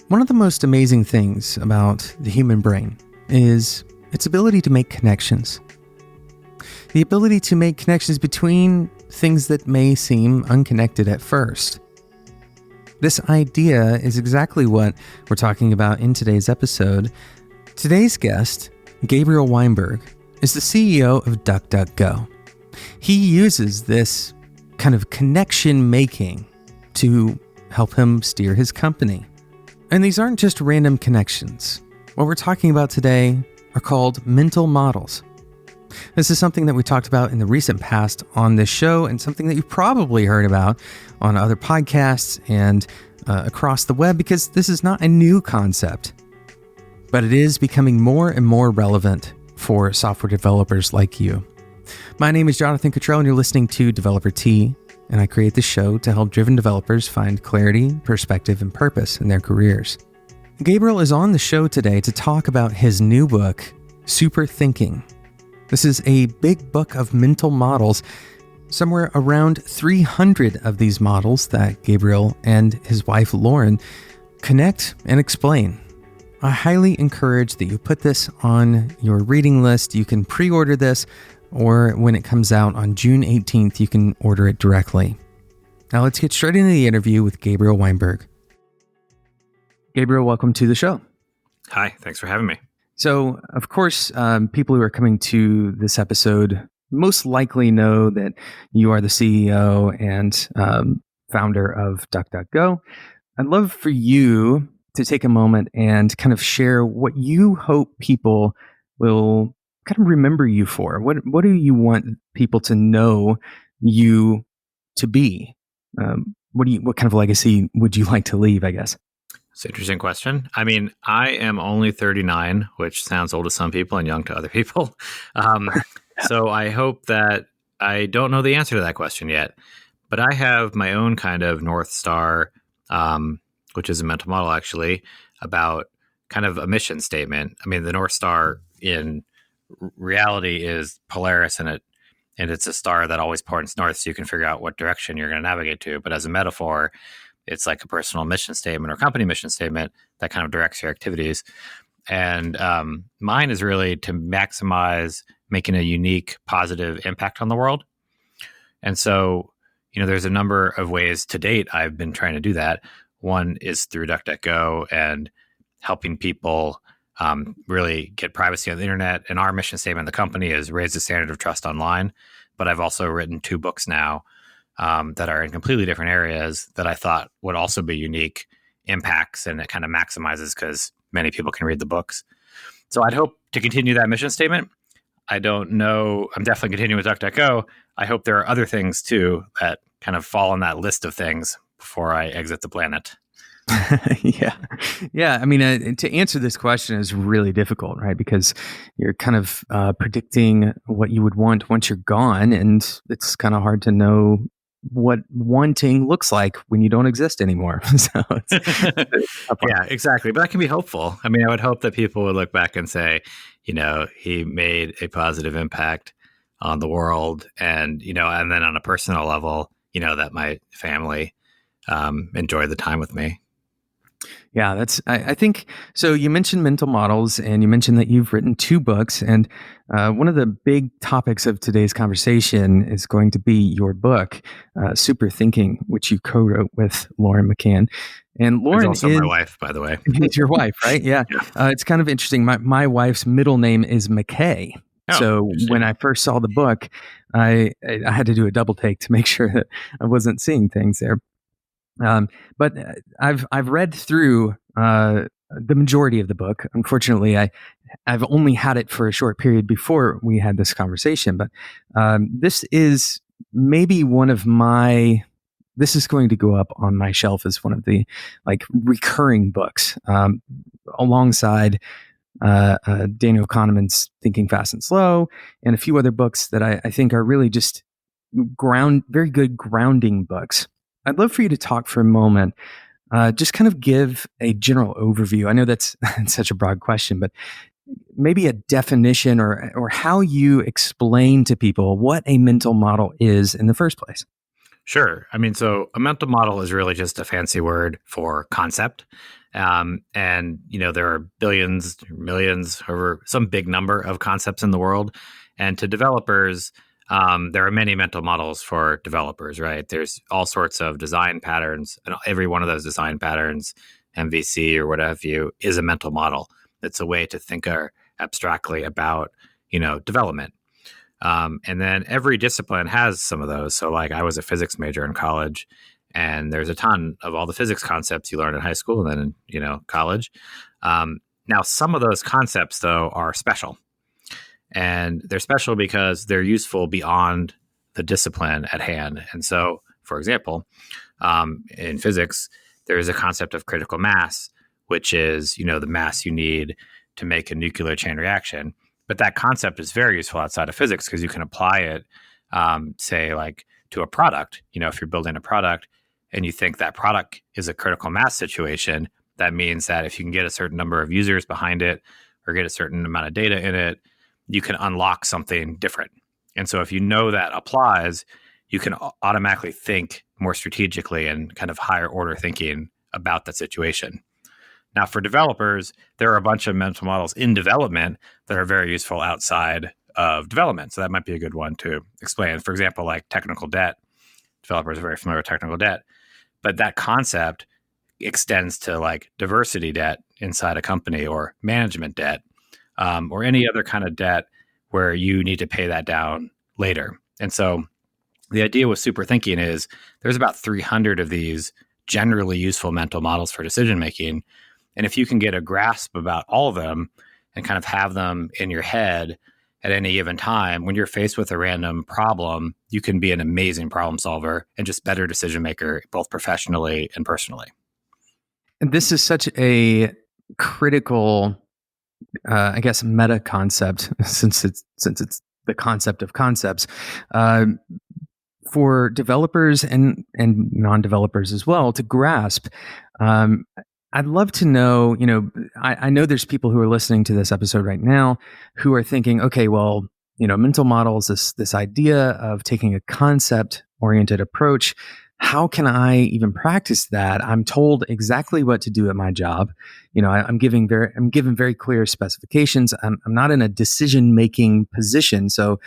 One of the most amazing things about the human brain is its ability to make connections. The ability to make connections between things that may seem unconnected at first. This idea is exactly what we're talking about in today's episode. Today's guest, Gabriel Weinberg, is the CEO of DuckDuckGo. He uses this kind of connection making to help him steer his company. And these aren't just random connections. What we're talking about today are called mental models. This is something that we talked about in the recent past on this show, and something that you've probably heard about on other podcasts and across the web, because this is not a new concept. But it is becoming more and more relevant for software developers like you. My name is Jonathan Cottrell, and you're listening to Developer Tea, and I create this show to help driven developers find clarity, perspective, and purpose in their careers. Gabriel is on the show today to talk about his new book, Super Thinking. This is a big book of mental models, somewhere around 300 of these models that Gabriel and his wife Lauren connect and explain. I highly encourage that you put this on your reading list. You can pre-order this, or when it comes out on June 18th, you can order it directly. Now let's get straight into the interview with Gabriel Weinberg. Gabriel, welcome to the show. Hi, thanks for having me. So, of course, people who are coming to this episode most likely know that you are the CEO and founder of DuckDuckGo. I'd love for you to take a moment and kind of share what you hope people will kind of remember you for. What do you want people to know you to be? What kind of legacy would you like to leave, I guess? It's an interesting question. I mean, I am only 39, which sounds old to some people and young to other people. So I hope that I don't know the answer to that question yet, but I have my own kind of North Star, which is a mental model actually, about kind of a mission statement. I mean, the North Star in reality is Polaris, and it's a star that always points north, so you can figure out what direction you're going to navigate to. But as a metaphor, it's like a personal mission statement or company mission statement that kind of directs your activities. And mine is really to maximize making a unique, positive impact on the world. And so, there's a number of ways to date I've been trying to do that. One is through DuckDuckGo and helping people really get privacy on the internet. And our mission statement in the company is raise the standard of trust online. But I've also written 2 books now that are in completely different areas that I thought would also be unique impacts, and it kind of maximizes because many people can read the books. So I'd hope to continue that mission statement. I don't know. I'm definitely continuing with DuckDuckGo. I hope there are other things too that kind of fall on that list of things before I exit the planet. Yeah. I mean, to answer this question is really difficult, right? Because you're kind of predicting what you would want once you're gone, and it's kind of hard to know what wanting looks like when you don't exist anymore. So yeah, exactly. But that can be hopeful. I mean, I would hope that people would look back and say, he made a positive impact on the world, and and then on a personal level, that my family enjoyed the time with me. Yeah, I think, so you mentioned mental models, and you mentioned that you've written 2 books, and one of the big topics of today's conversation is going to be your book, Super Thinking, which you co-wrote with Lauren McCann. And Lauren is also my wife, by the way. It's your wife, right? Yeah. It's kind of interesting. My wife's middle name is McKay. So when I first saw the book, I had to do a double take to make sure that I wasn't seeing things there. But I've read through the majority of the book. Unfortunately, I've only had it for a short period before we had this conversation. But this is maybe one of my. This is going to go up on my shelf as one of the recurring books, alongside Daniel Kahneman's Thinking Fast and Slow, and a few other books that I think are really just very good grounding books. I'd love for you to talk for a moment, just kind of give a general overview. I know that's such a broad question, but maybe a definition or how you explain to people what a mental model is in the first place. Sure. I mean, so a mental model is really just a fancy word for concept. And, there are billions, millions, over some big number of concepts in the world. And to developers, there are many mental models for developers, right? There's all sorts of design patterns, and every one of those design patterns, MVC or what have you, is a mental model. It's a way to think abstractly about, development. And then every discipline has some of those. So, like, I was a physics major in college, and there's a ton of all the physics concepts you learn in high school and then in college. Now, some of those concepts, though, are special, and they're special because they're useful beyond the discipline at hand. And so, for example, in physics, there is a concept of critical mass, which is the mass you need to make a nuclear chain reaction. But that concept is very useful outside of physics because you can apply it, say, like to a product. If you're building a product and you think that product is a critical mass situation, that means that if you can get a certain number of users behind it or get a certain amount of data in it, you can unlock something different. And so if that applies, you can automatically think more strategically and kind of higher order thinking about that situation. Now, for developers, there are a bunch of mental models in development that are very useful outside of development. So that might be a good one to explain. For example, like technical debt. Developers are very familiar with technical debt. But that concept extends to like diversity debt inside a company or management debt or any other kind of debt where you need to pay that down later. And so the idea with super thinking is there's about 300 of these generally useful mental models for decision making. And if you can get a grasp about all of them and kind of have them in your head at any given time, when you're faced with a random problem, you can be an amazing problem solver and just better decision maker, both professionally and personally. And this is such a critical, I guess, meta concept since it's the concept of concepts. For developers and non-developers as well to grasp. I'd love to know, I know there's people who are listening to this episode right now who are thinking, okay, well, mental models, this idea of taking a concept-oriented approach, how can I even practice that? I'm told exactly what to do at my job. I'm given very clear specifications. I'm not in a decision-making position. So,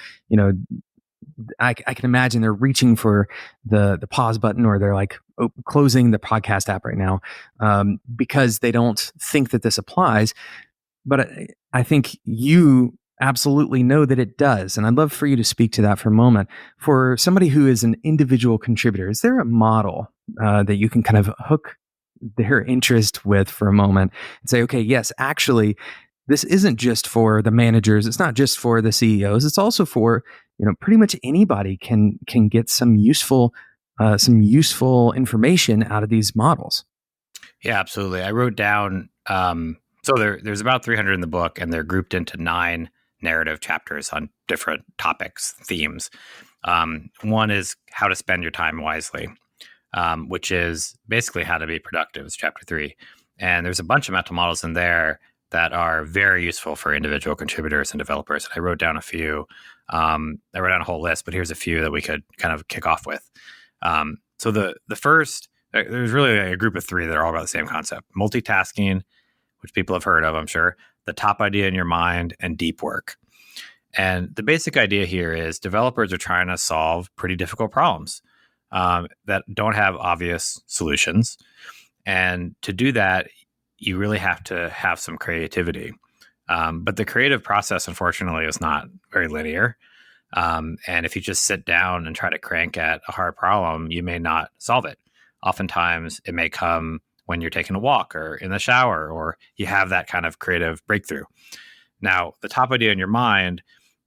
I can imagine they're reaching for the pause button, or they're like closing the podcast app right now because they don't think that this applies. But I think you absolutely know that it does. And I'd love for you to speak to that for a moment. For somebody who is an individual contributor, is there a model that you can kind of hook their interest with for a moment and say, okay, yes, actually, this isn't just for the managers. It's not just for the CEOs. It's also for, pretty much anybody can get some useful information out of these models. Yeah, absolutely. I wrote down, so there's about 300 in the book, and they're grouped into 9 narrative chapters on different topics, themes. One is how to spend your time wisely, which is basically how to be productive. It's chapter 3. And there's a bunch of mental models in there that are very useful for individual contributors and developers. And I wrote down a few. I wrote down a whole list, but here's a few that we could kind of kick off with. So the first, there's really a group of 3 that are all about the same concept: multitasking, which people have heard of, I'm sure, the top idea in your mind, and deep work. And the basic idea here is developers are trying to solve pretty difficult problems that don't have obvious solutions. And to do that, you really have to have some creativity. But the creative process, unfortunately, is not very linear. And if you just sit down and try to crank at a hard problem, you may not solve it. Oftentimes, it may come when you're taking a walk or in the shower, or you have that kind of creative breakthrough. Now, the top idea in your mind,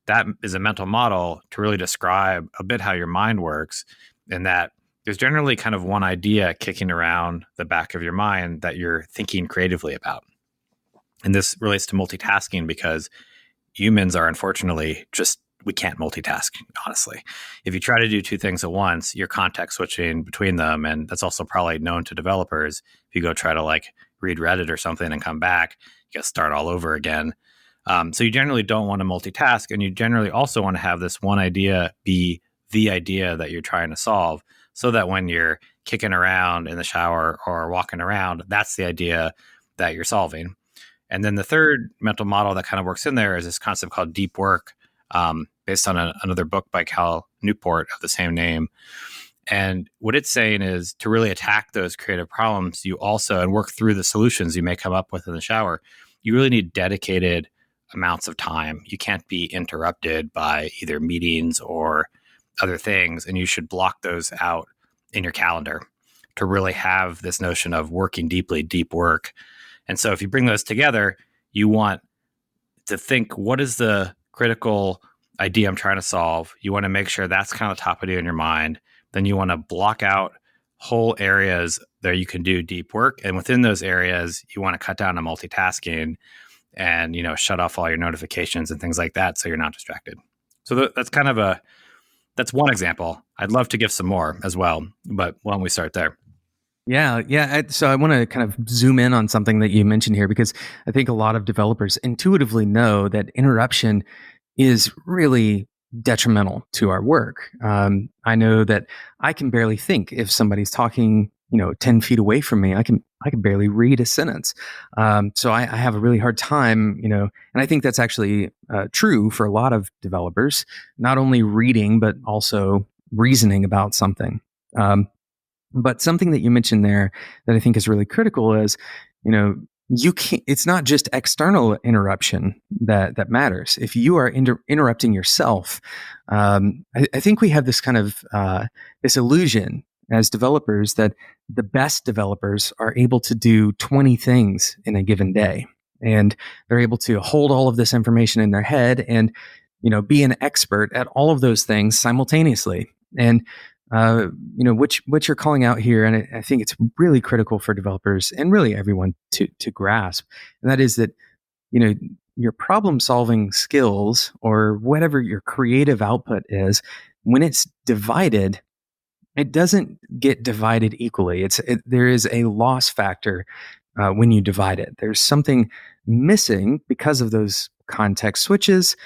that is a mental model to really describe a bit how your mind works, in that there's generally kind of one idea kicking around the back of your mind that you're thinking creatively about. And this relates to multitasking because humans are unfortunately we can't multitask, honestly. If you try to do 2 things at once, you're context switching between them. And that's also probably known to developers. If you go try to like read Reddit or something and come back, you got to start all over again. So you generally don't want to multitask. And you generally also want to have this one idea be the idea that you're trying to solve, so that when you're kicking around in the shower or walking around, that's the idea that you're solving. And then the third mental model that kind of works in there is this concept called deep work, based on another book by Cal Newport of the same name. And what it's saying is to really attack those creative problems, you also, and work through the solutions you may come up with in the shower, you really need dedicated amounts of time. You can't be interrupted by either meetings or other things. And you should block those out in your calendar to really have this notion of working deeply, deep work. And so if you bring those together, you want to think, what is the critical idea I'm trying to solve? You want to make sure that's kind of the top idea in your mind. Then you want to block out whole areas that you can do deep work. And within those areas, you want to cut down on multitasking and, shut off all your notifications and things like that so you're not distracted. So that's kind of that's one example. I'd love to give some more as well, but why don't we start there? Yeah. So I want to kind of zoom in on something that you mentioned here, because I think a lot of developers intuitively know that interruption is really detrimental to our work. I know that I can barely think if somebody's talking, 10 feet away from me. I can barely read a sentence. So I have a really hard time, and I think that's actually true for a lot of developers, not only reading, but also reasoning about something. But something that you mentioned there that I think is really critical is, you can't, it's not just external interruption that matters. If you are interrupting yourself, I think we have this kind of, this illusion as developers that the best developers are able to do 20 things in a given day. And they're able to hold all of this information in their head and, be an expert at all of those things simultaneously. And what you're calling out here, and I think it's really critical for developers and really everyone to grasp, and that is that your problem solving skills or whatever your creative output is, when it's divided, it doesn't get divided equally. There is a loss factor when you divide it. There's something missing because of those context switches.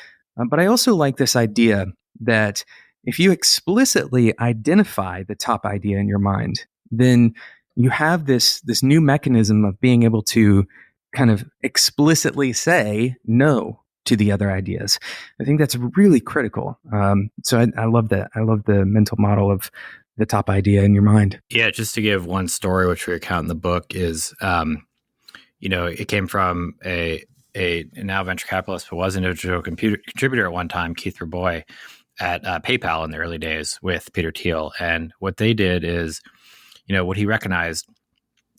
But I also like this idea that if you explicitly identify the top idea in your mind, then you have this new mechanism of being able to kind of explicitly say no to the other ideas. I think that's really critical. So I love that. I love the mental model of the top idea in your mind. Yeah, just to give one story, which we recount in the book, is it came from a now venture capitalist, but was an individual contributor at one time, Keith Raboy, at PayPal in the early days with Peter Thiel. And what they did is, what he recognized,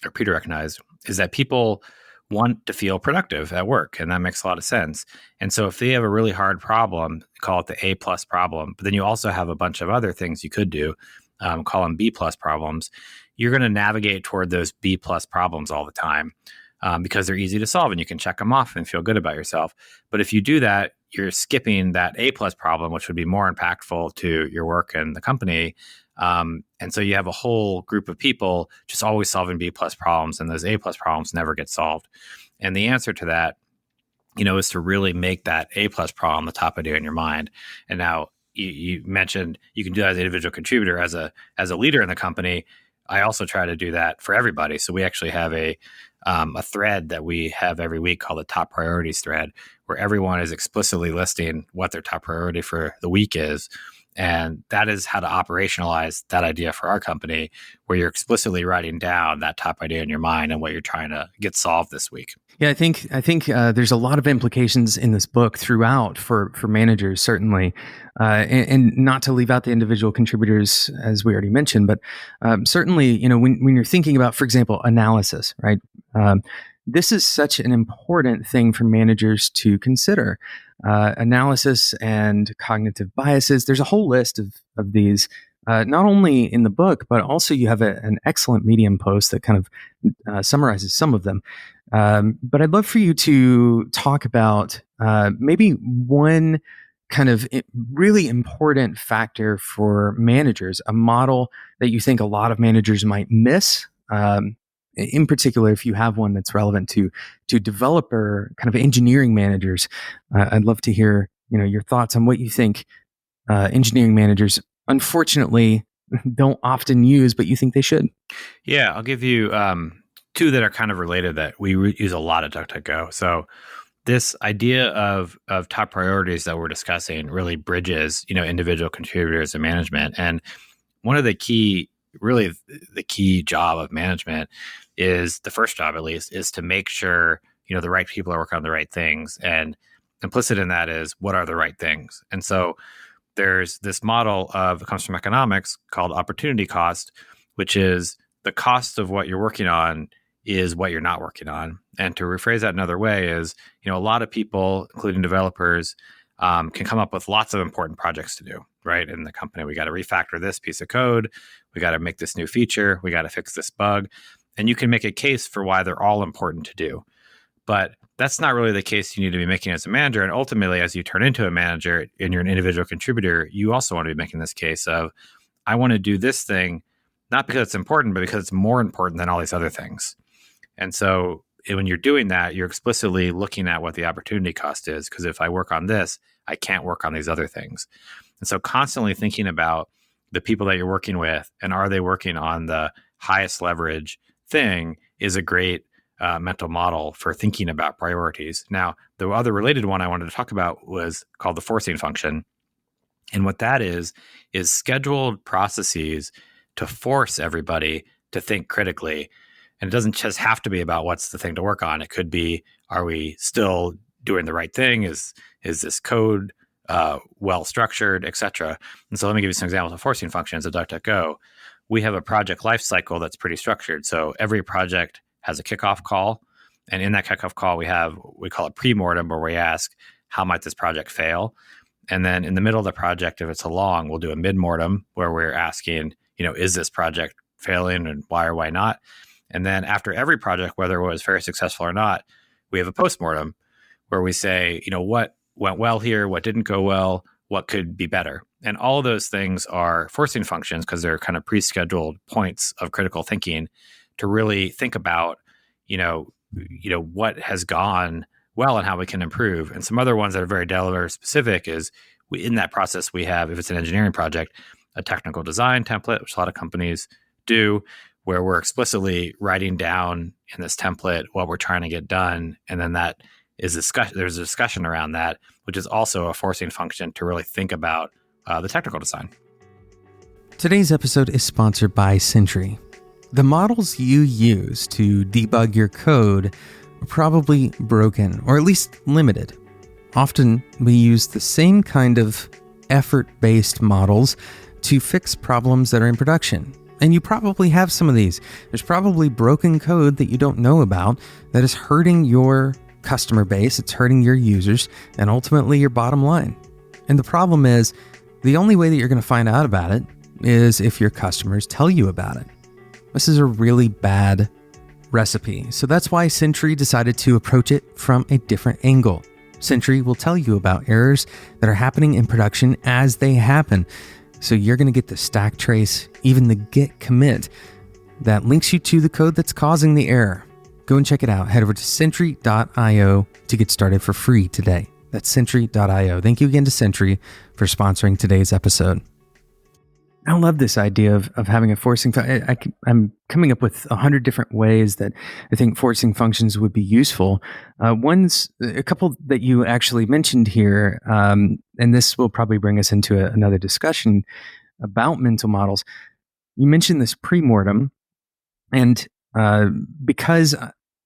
or Peter recognized, is that people want to feel productive at work. And that makes a lot of sense. And so if they have a really hard problem, call it the A+ problem, but then you also have a bunch of other things you could do, call them B+ problems, you're going to navigate toward those B+ problems all the time. Because they're easy to solve and you can check them off and feel good about yourself. But if you do that, you're skipping that A+ problem, which would be more impactful to your work and the company. And so you have a whole group of people just always solving B+ problems, and those A+ problems never get solved. And the answer to that, is to really make that A+ problem the top idea in your mind. And now you mentioned you can do that as an individual contributor, as a leader in the company. I also try to do that for everybody. So we actually have a thread that we have every week called the top priorities thread, where everyone is explicitly listing what their top priority for the week is. And that is how to operationalize that idea for our company, where you're explicitly writing down that top idea in your mind and what you're trying to get solved this week. Yeah, I think there's a lot of implications in this book throughout for managers, certainly, and not to leave out the individual contributors, as we already mentioned, but certainly, when you're thinking about, for example, analysis, right? This is such an important thing for managers to consider. Analysis and cognitive biases. There's a whole list of these, not only in the book, but also you have an excellent Medium post that kind of summarizes some of them. But I'd love for you to talk about maybe one kind of really important factor for managers, a model that you think a lot of managers might miss. In particular, if you have one that's relevant to developer kind of engineering managers, I'd love to hear your thoughts on what you think engineering managers unfortunately don't often use, but you think they should? Yeah, I'll give you two that are kind of related that we use a lot at DuckDuckGo. So this idea of top priorities that we're discussing really bridges, individual contributors and management. And one of the key, really the key job of management is the first job, at least, is to make sure, the right people are working on the right things. And implicit in that is what are the right things. And so there's this model it comes from economics called opportunity cost, which is the cost of what you're working on is what you're not working on. And to rephrase that another way is, a lot of people, including developers, can come up with lots of important projects to do, right? In the company, we got to refactor this piece of code. We got to make this new feature. We got to fix this bug. And you can make a case for why they're all important to do. But that's not really the case you need to be making as a manager. And ultimately, as you turn into a manager and you're an individual contributor, you also want to be making this case of, I want to do this thing, not because it's important, but because it's more important than all these other things. And so when you're doing that, you're explicitly looking at what the opportunity cost is, because if I work on this, I can't work on these other things. And so constantly thinking about the people that you're working with and are they working on the highest leverage thing is a great mental model for thinking about priorities. Now, the other related one I wanted to talk about was called the forcing function. And what that is scheduled processes to force everybody to think critically. And it doesn't just have to be about what's the thing to work on. It could be, are we still doing the right thing? Is this code well structured, et cetera? And so let me give you some examples of forcing functions at DuckDuckGo. We have a project lifecycle that's pretty structured. So every project has a kickoff call. And in that kickoff call, we call it pre-mortem, where we ask, how might this project fail? And then in the middle of the project, if it's long, we'll do a mid-mortem where we're asking, is this project failing and why or why not? And then after every project, whether it was very successful or not, we have a postmortem where we say, what went well here, what didn't go well, what could be better. And all of those things are forcing functions because they're kind of pre-scheduled points of critical thinking to really think about, what has gone well and how we can improve. And some other ones that are very Delaware specific is in that process, we have, if it's an engineering project, a technical design template, which a lot of companies do, where we're explicitly writing down in this template what we're trying to get done. And then that is there's a discussion around that, which is also a forcing function to really think about the technical design. Today's episode is sponsored by Sentry. The models you use to debug your code are probably broken, or at least limited. Often we use the same kind of effort-based models to fix problems that are in production. And you probably have some of these. There's probably broken code that you don't know about that is hurting your customer base, it's hurting your users, and ultimately your bottom line. And the problem is, the only way that you're going to find out about it is if your customers tell you about it. This is a really bad recipe. So that's why Sentry decided to approach it from a different angle. Sentry will tell you about errors that are happening in production as they happen. So you're going to get the stack trace, even the git commit that links you to the code that's causing the error. Go and check it out. Head over to Sentry.io to get started for free today. That's Sentry.io. Thank you again to Sentry for sponsoring today's episode. I love this idea of having a forcing function. I'm coming up with 100 different ways that I think forcing functions would be useful. One's a couple that you actually mentioned here, and this will probably bring us into another discussion about mental models. You mentioned this pre-mortem, and because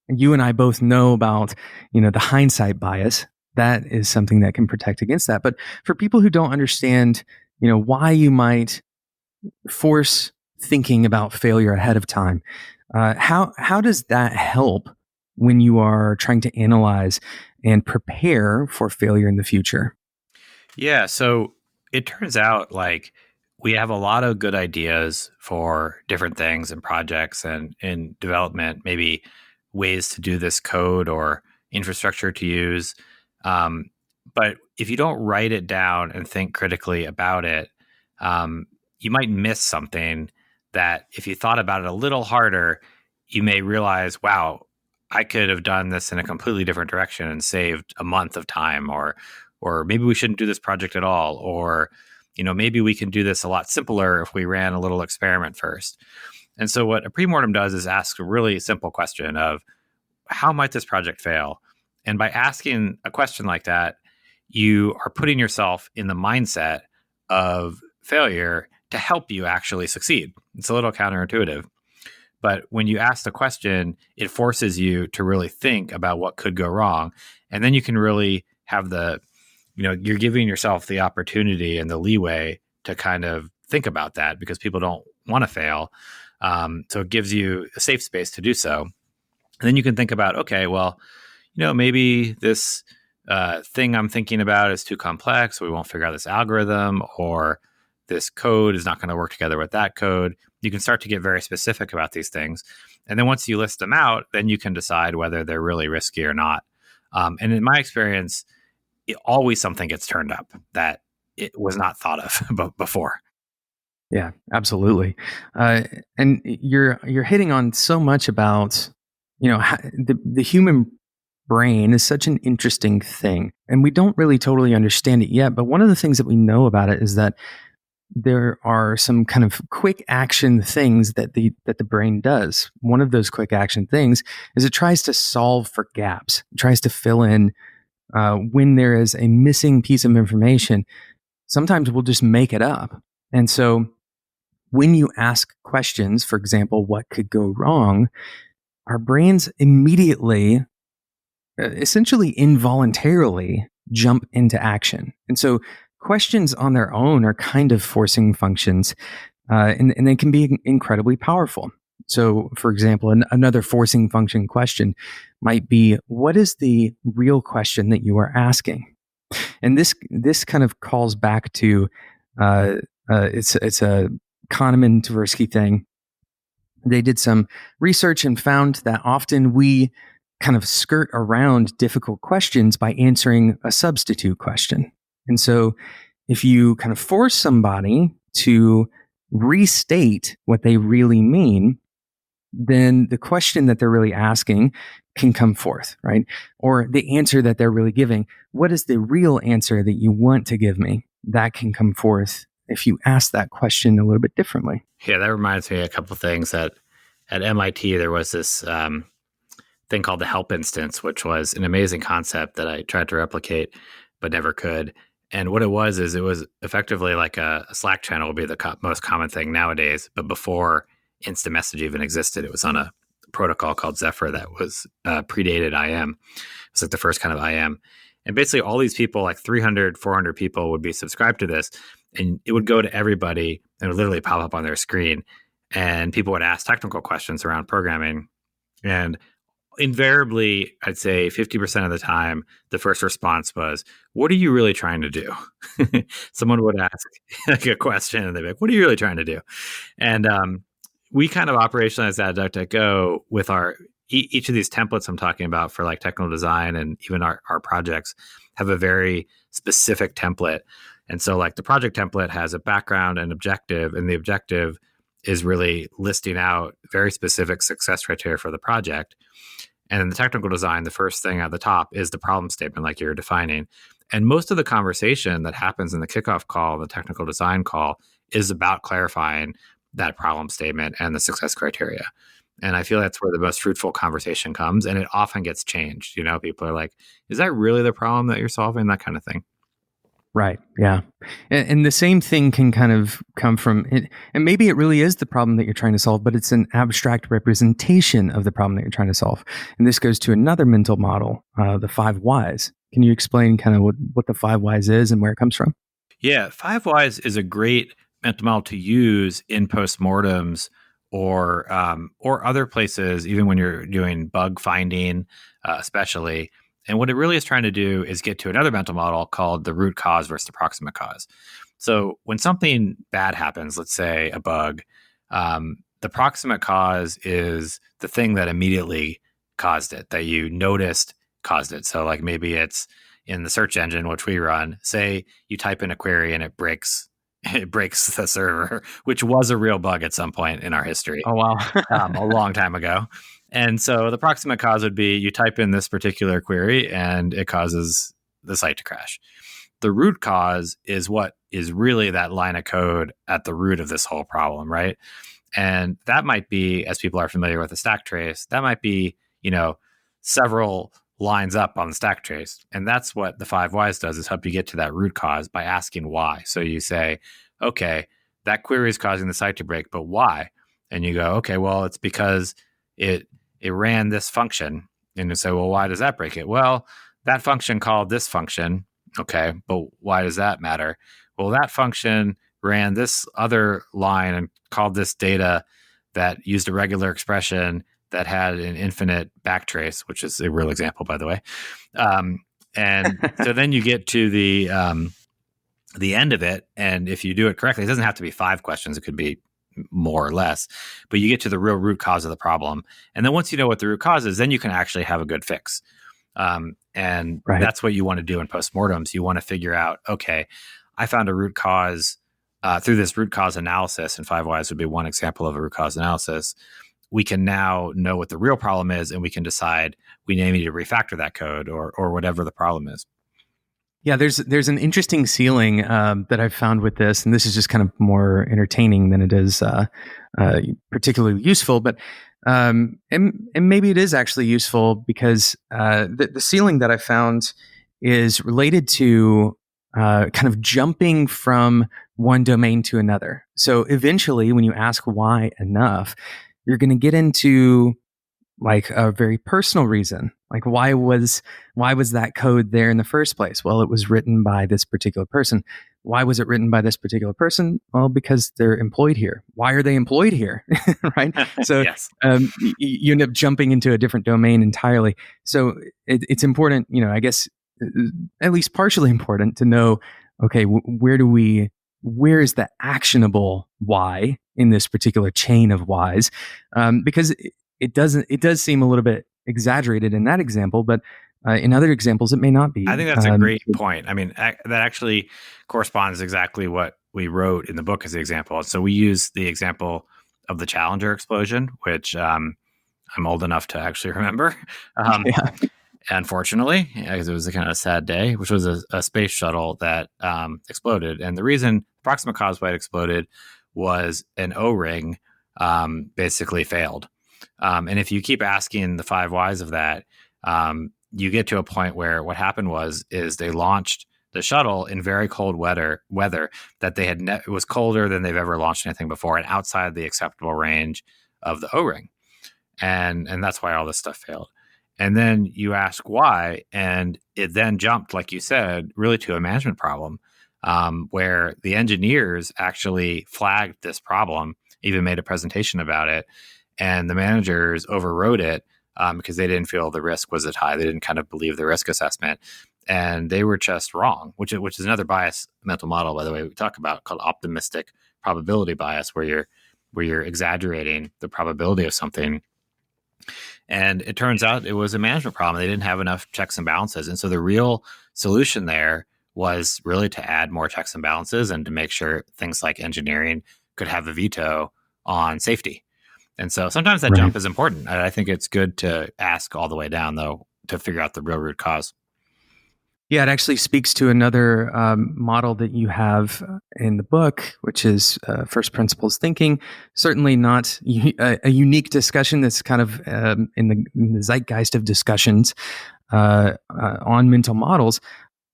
you and I both know about the hindsight bias, that is something that can protect against that. But for people who don't understand, why you might force thinking about failure ahead of time, how does that help when you are trying to analyze and prepare for failure in the future? Yeah, so it turns out like we have a lot of good ideas for different things and projects and in development, maybe ways to do this code or infrastructure to use. But if you don't write it down and think critically about it, you might miss something that if you thought about it a little harder, you may realize, wow, I could have done this in a completely different direction and saved a month of time, or maybe we shouldn't do this project at all, or maybe we can do this a lot simpler if we ran a little experiment first. And so what a premortem does is ask a really simple question of, how might this project fail? And by asking a question like that, you are putting yourself in the mindset of failure to help you actually succeed. It's a little counterintuitive. But when you ask the question, it forces you to really think about what could go wrong. And then you can really have you're giving yourself the opportunity and the leeway to kind of think about that, because people don't want to fail. So it gives you a safe space to do so. And then you can think about, okay, well, maybe this thing I'm thinking about is too complex, so we won't figure out this algorithm, or this code is not going to work together with that code. You can start to get very specific about these things. And then once you list them out, then you can decide whether they're really risky or not. And in my experience, always something gets turned up that it was not thought of before. Yeah, absolutely. And you're hitting on so much about, the human brain is such an interesting thing, and we don't really totally understand it yet. But one of the things that we know about it is that there are some kind of quick action things that the brain does. One of those quick action things is it tries to solve for gaps. It tries to fill in when there is a missing piece of information. Sometimes we'll just make it up. And so when you ask questions, for example, what could go wrong, our brains immediately, essentially involuntarily, jump into action. And so questions on their own are kind of forcing functions, and they can be incredibly powerful. So, for example, another forcing function question might be, what is the real question that you are asking? And this kind of calls back to it's a Kahneman Tversky thing. They did some research and found that often we kind of skirt around difficult questions by answering a substitute question. And so if you kind of force somebody to restate what they really mean, then the question that they're really asking can come forth, right? Or the answer that they're really giving, what is the real answer that you want to give me? That can come forth if you ask that question a little bit differently. Yeah, that reminds me of a couple of things. That at MIT, there was this thing called the help instance, which was an amazing concept that I tried to replicate, but never could. And what it was is it was effectively like a Slack channel would be the most common thing nowadays. But before instant message even existed, it was on a protocol called Zephyr that was predated IM. It was like the first kind of IM. And basically all these people, like 300, 400 people would be subscribed to this, and it would go to everybody and it would literally pop up on their screen. And people would ask technical questions around programming. And invariably, I'd say 50% of the time, the first response was, what are you really trying to do? Someone would ask like a question and they'd be like, what are you really trying to do? And we kind of operationalize that at DuckDuckGo with our each of these templates I'm talking about for like technical design, and even our projects have a very specific template. And so like the project template has a background and objective, and the objective is really listing out very specific success criteria for the project. And in the technical design, the first thing at the top is the problem statement, like you're defining. And most of the conversation that happens in the kickoff call, the technical design call, is about clarifying that problem statement and the success criteria. And I feel that's where the most fruitful conversation comes. And it often gets changed. People are like, is that really the problem that you're solving? That kind of thing. Right. Yeah. And the same thing can kind of come from it. And maybe it really is the problem that you're trying to solve, but it's an abstract representation of the problem that you're trying to solve. And this goes to another mental model, the 5 whys. Can you explain kind of what the 5 whys is and where it comes from? Yeah. 5 whys is a great mental model to use in postmortems or other places, even when you're doing bug finding, especially. And what it really is trying to do is get to another mental model called the root cause versus the proximate cause. So when something bad happens, let's say a bug, the proximate cause is the thing that immediately caused it, that you noticed caused it. So like maybe it's in the search engine, which we run, say you type in a query and it breaks the server, which was a real bug at some point in our history. Oh, wow. A long time ago. And so the proximate cause would be you type in this particular query and it causes the site to crash. The root cause is what is really that line of code at the root of this whole problem, right? And that might be, as people are familiar with the stack trace, that might be, several lines up on the stack trace. And that's what the 5 whys does, is help you get to that root cause by asking why. So you say, okay, that query is causing the site to break, but why? And you go, okay, well, it's because it ran this function. And you say, well, why does that break it? Well, that function called this function. Okay, but why does that matter? Well, that function ran this other line and called this data that used a regular expression that had an infinite backtrace, which is a real example, by the way. And so then you get to the end of it, and if you do it correctly, it doesn't have to be 5 questions; it could be more or less. But you get to the real root cause of the problem, and then once you know what the root cause is, then you can actually have a good fix. And that's what you want to do in postmortems. You want to figure out, okay, I found a root cause through this root cause analysis, and 5 whys would be one example of a root cause analysis. We can now know what the real problem is, and we can decide we may need to refactor that code or whatever the problem is. Yeah, there's an interesting ceiling that I've found with this, and this is just kind of more entertaining than it is particularly useful. But and maybe it is actually useful because the ceiling that I found is related to kind of jumping from one domain to another. So eventually, when you ask why enough, you're going to get into like a very personal reason. Like why was that code there in the first place? Well, it was written by this particular person. Why was it written by this particular person? Well, because they're employed here. Why are they employed here? Right? So yes. You end up jumping into a different domain entirely. So it's important, I guess, at least partially important to know, okay, where is the actionable why in this particular chain of whys? Because it does seem a little bit exaggerated in that example, but in other examples, it may not be. I think that's a great point. I mean, that actually corresponds exactly what we wrote in the book as the example. So we use the example of the Challenger explosion, which I'm old enough to actually remember. Yeah. Unfortunately, because it was a kind of sad day, which was a space shuttle that exploded. And the reason, proximate cause why it exploded, was an O-ring basically failed. And if you keep asking the 5 whys of that, you get to a point where what happened is they launched the shuttle in very cold weather that they had it was colder than they've ever launched anything before and outside the acceptable range of the O-ring. And that's why all this stuff failed. And then you ask why, and it then jumped, like you said, really to a management problem, where the engineers actually flagged this problem, even made a presentation about it, and the managers overrode it because they didn't feel the risk was as high. They didn't kind of believe the risk assessment, and they were just wrong, which is another bias mental model, by the way, we talk about, called optimistic probability bias, where you're exaggerating the probability of something. And it turns out it was a management problem. They didn't have enough checks and balances. And so the real solution there was really to add more checks and balances and to make sure things like engineering could have a veto on safety. And so sometimes that jump is important. I think it's good to ask all the way down, though, to figure out the real root cause. Yeah, it actually speaks to another model that you have in the book, which is first principles thinking. Certainly not a unique discussion that's kind of in the zeitgeist of discussions on mental models.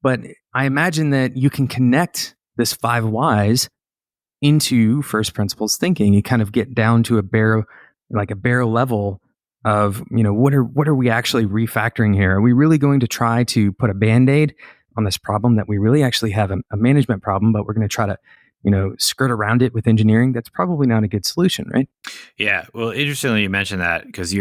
But I imagine that you can connect this 5 whys into first principles thinking. You kind of get down to a bare level of, what are we actually refactoring here? Are we really going to try to put a Band-Aid on this problem that we really actually have a management problem, but we're going to try to, skirt around it with engineering? That's probably not a good solution, right? Yeah. Well, interestingly, you mentioned that because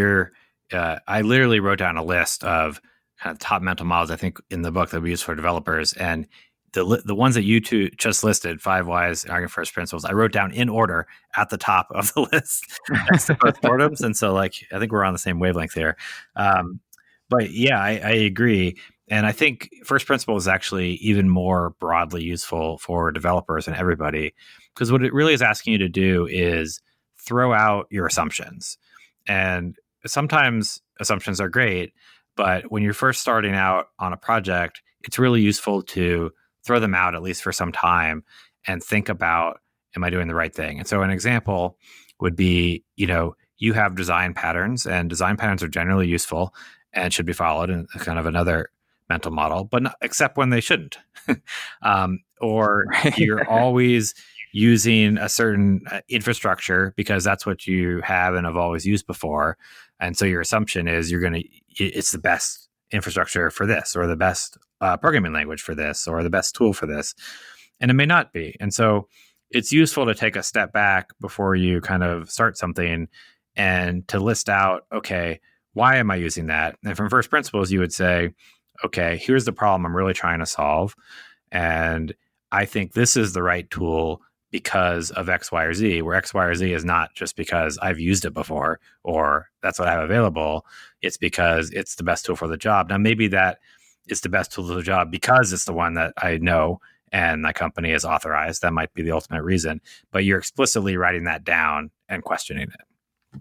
I literally wrote down a list of kind of top mental models, I think, in the book that we use for developers. And the ones that you two just listed, 5 whys, arguing first principles, I wrote down in order at the top of the list next to postmortems. And so, I think we're on the same wavelength here. But yeah, I agree. And I think first principle is actually even more broadly useful for developers and everybody, because what it really is asking you to do is throw out your assumptions. And sometimes assumptions are great, but when you're first starting out on a project, it's really useful to throw them out at least for some time and think about, am I doing the right thing? And so an example would be, you have design patterns, and design patterns are generally useful and should be followed in kind of another mental model, but not, except when they shouldn't. Or Right. you're always using a certain infrastructure because that's what you have and have always used before. And so your assumption is it's the best infrastructure for this, or the best programming language for this, or the best tool for this. And it may not be. And so it's useful to take a step back before you kind of start something and to list out, okay, why am I using that? And from first principles, you would say, okay, here's the problem I'm really trying to solve. And I think this is the right tool because of X, Y, or Z, where X, Y, or Z is not just because I've used it before or that's what I have available. It's because it's the best tool for the job. Now, maybe that is the best tool for the job because it's the one that I know and my company has authorized. That might be the ultimate reason. But you're explicitly writing that down and questioning it.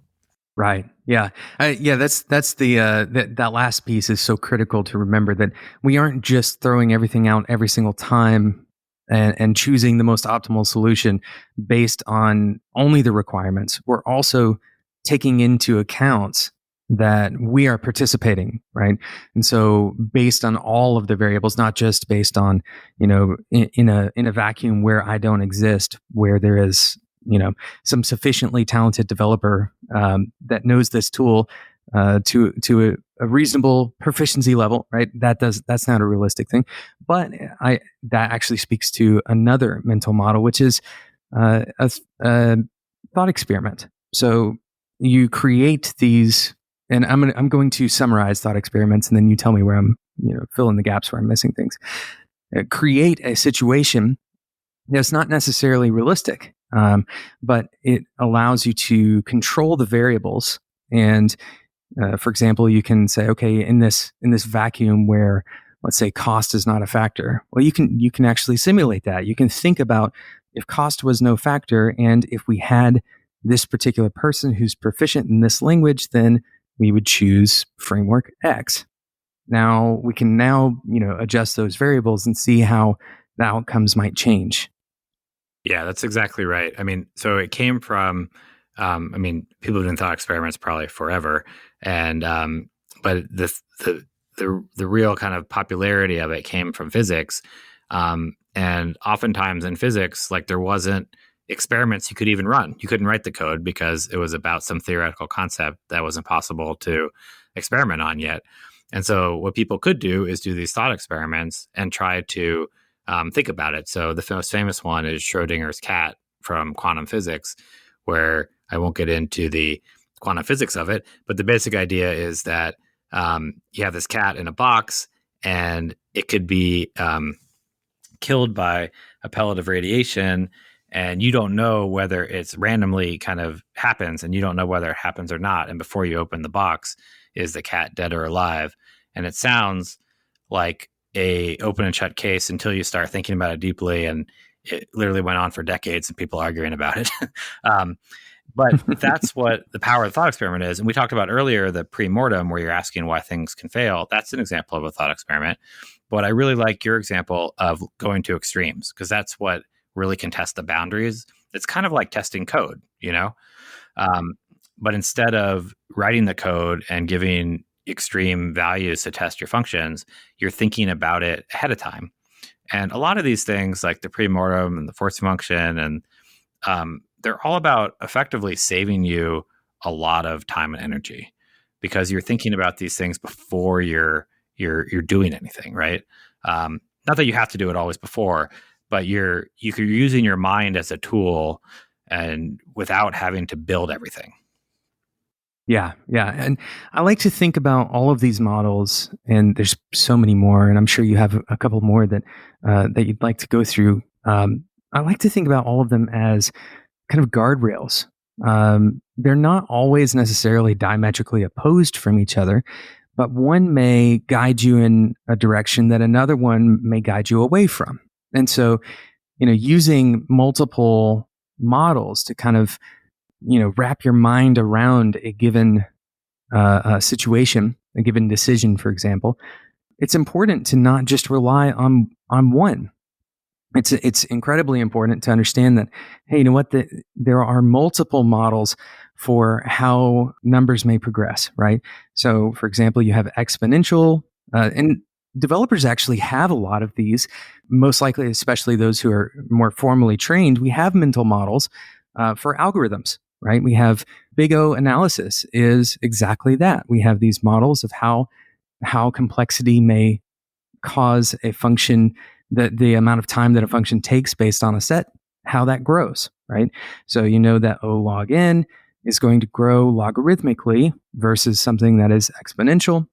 Right. Yeah. That's that last piece is so critical to remember, that we aren't just throwing everything out every single time and choosing the most optimal solution based on only the requirements. We're also taking into account that we are participating, right? And so based on all of the variables, not just based on, in a vacuum where I don't exist, where there is, some sufficiently talented developer that knows this tool to a reasonable proficiency level, right? That's not a realistic thing. But that actually speaks to another mental model, which is a thought experiment. So you create these, and I'm going to summarize thought experiments, and then you tell me where I'm, fill in the gaps where I'm missing things. Create a situation that's not necessarily realistic, but it allows you to control the variables. And for example, you can say, okay, in this vacuum where, let's say, cost is not a factor. Well, you can actually simulate that. You can think about, if cost was no factor, and if we had this particular person who's proficient in this language, then we would choose framework X. Now we can adjust those variables and see how the outcomes might change. Yeah, that's exactly right. I mean, so it came from, people have done thought experiments probably forever, and but the real kind of popularity of it came from physics, and oftentimes in physics, like, there wasn't experiments you could even run. You couldn't write the code because it was about some theoretical concept that wasn't possible to experiment on yet. And so what people could do is do these thought experiments and try to think about it. So the most famous one is Schrodinger's cat from quantum physics, where I won't get into the quantum physics of it, but the basic idea is that you have this cat in a box, and it could be killed by a pellet of radiation, and you don't know whether it's randomly kind of happens, and you don't know whether it happens or not. And before you open the box, is the cat dead or alive? And it sounds like a open and shut case until you start thinking about it deeply, and it literally went on for decades and people arguing about it. But that's what the power of the thought experiment is. And we talked about earlier the pre-mortem, where you're asking why things can fail. That's an example of a thought experiment. But I really like your example of going to extremes, because that's what really can test the boundaries. It's kind of like testing code, but instead of writing the code and giving extreme values to test your functions, you're thinking about it ahead of time. And a lot of these things, like the pre-mortem and the force function, and they're all about effectively saving you a lot of time and energy, because you're thinking about these things before you're doing anything, right? Not that you have to do it always before, but you're using your mind as a tool, and without having to build everything. Yeah. And I like to think about all of these models, and there's so many more, and I'm sure you have a couple more that you'd like to go through. I like to think about all of them as kind of guardrails. They're not always necessarily diametrically opposed from each other, but one may guide you in a direction that another one may guide you away from. And so, using multiple models to kind of, wrap your mind around a given situation, a given decision, for example, it's important to not just rely on one. It's incredibly important to understand that, hey, you know what? There are multiple models for how numbers may progress, right? So, for example, you have exponential, and developers actually have a lot of these. Most likely, especially those who are more formally trained, we have mental models for algorithms, right? We have Big O analysis is exactly that. We have these models of how complexity may cause a function, that the amount of time that a function takes based on a set, how that grows, right? So you know that O log n is going to grow logarithmically versus something that is exponential.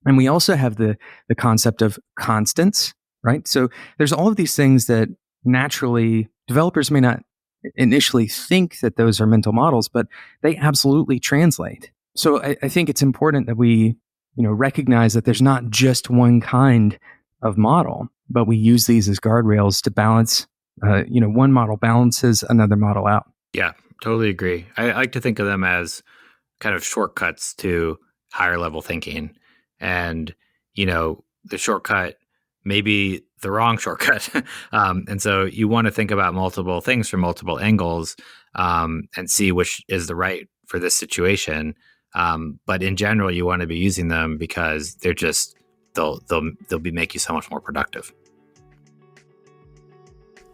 And we also have the concept of constants, right? So there's all of these things that naturally developers may not initially think that those are mental models, but they absolutely translate. So I think it's important that we, recognize that there's not just one kind of model, but we use these as guardrails to balance. One model balances another model out. Yeah, totally agree. I like to think of them as kind of shortcuts to higher level thinking. And, the shortcut may be the wrong shortcut. And so you want to think about multiple things from multiple angles and see which is the right for this situation. But in general, you want to be using them because they're just, they'll make you so much more productive.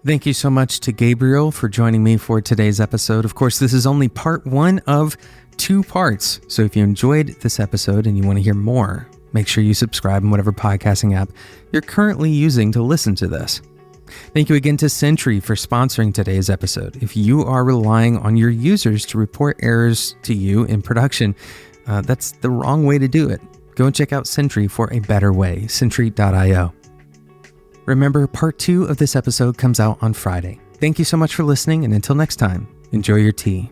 Thank you so much to Gabriel for joining me for today's episode. Of course, this is only part 1 of 2 parts. So if you enjoyed this episode and you want to hear more, make sure you subscribe in whatever podcasting app you're currently using to listen to this. Thank you again to Sentry for sponsoring today's episode. If you are relying on your users to report errors to you in production, that's the wrong way to do it. Go and check out Sentry for a better way, Sentry.io. Remember, part 2 of this episode comes out on Friday. Thank you so much for listening, and until next time, enjoy your tea.